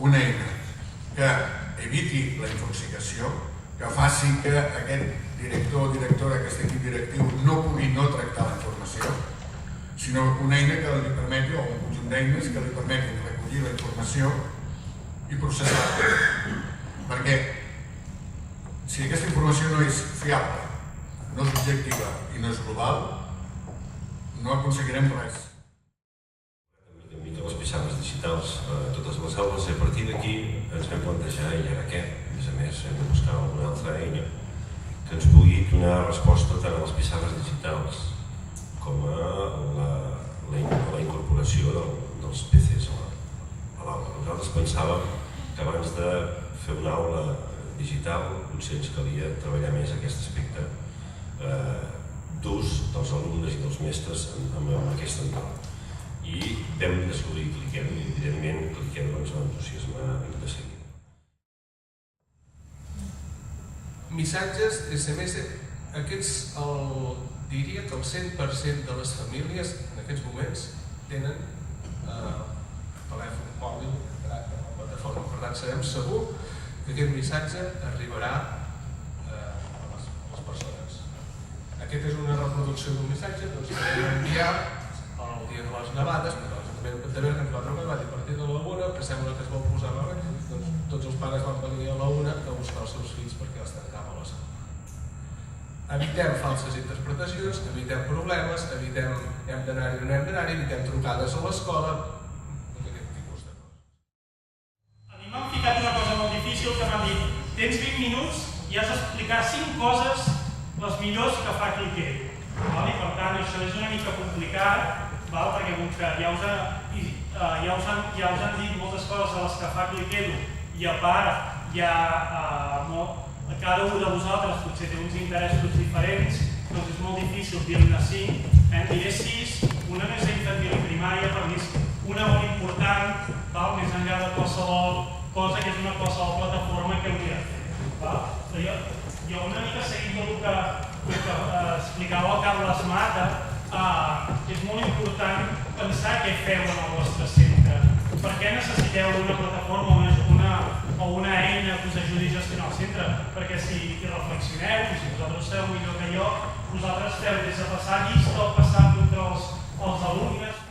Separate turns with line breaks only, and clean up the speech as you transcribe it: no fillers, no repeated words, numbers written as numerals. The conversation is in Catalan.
una eina que eviti la intoxicació, que faci que aquest director o directora, aquest equip directiu no pugui no tractar la informació, sinó una eina que li permeti, o un conjunt d'eines que li permetin recollir la informació i processar-la. Perquè si aquesta informació no és fiable, no és objectiva i no és global, no aconseguirem res.
Les pissarres digitals a totes les aules, i a partir d'aquí ens vam plantejar, i ara què? A més a més, hem de buscar alguna altra eina que ens pugui donar resposta tant a les pissarres digitals com a la incorporació dels PCs a l'aula. Nosaltres pensàvem que abans de fer una aula digital potser ens calia treballar més aquest aspecte d'ús dels alumnes i dels mestres en aquest entorn. I vam descobrir Clickero i evidentment Clickero ens va entusiasmar de seguida.
Missatges SMS, aquests diria que el 100% de les famílies en aquests moments tenen telèfon mòbil per a la plataforma. Per tant, sabem segur que aquest missatge arribarà a les persones. Aquest és una reproducció d'un missatge que podem enviar el dia de les nevades, però també ens va trucar a partir de la 1, que sembla que es vol posar a l'hora, doncs tots els pares van venir a la 1 a buscar els seus fills perquè els tancava a l'escola. Evitem falses interpretacions, evitem problemes, evitem hem d'anar-hi o no hem d'anar-hi, evitem trucades a l'escola, aquest tipus de coses.
A mi m'han ficat una cosa molt difícil que m'han dit tens 20 minuts i has d'explicar 5 coses les millors que fa Clickero. I per tant això és una mica complicat, perquè com que ja us han dit moltes coses de les que fa Clickero i a part cada un de vosaltres potser té uns interessos diferents, doncs és molt difícil dir-ne 5, en diré 6, una més infantil i primària, per mi és una molt important, més enllà de qualsevol cosa que és una qualsevol plataforma que hauria de fer. Jo una mica seguint el que explicava el Carles Mata, és molt important pensar què feu en el vostre centre. Per què necessiteu una plataforma o una eina que us ajudi a gestionar el centre? Perquè si reflexioneu, i si vosaltres esteu millor que jo, vosaltres esteu des de passar llista o passar contra els alumnes,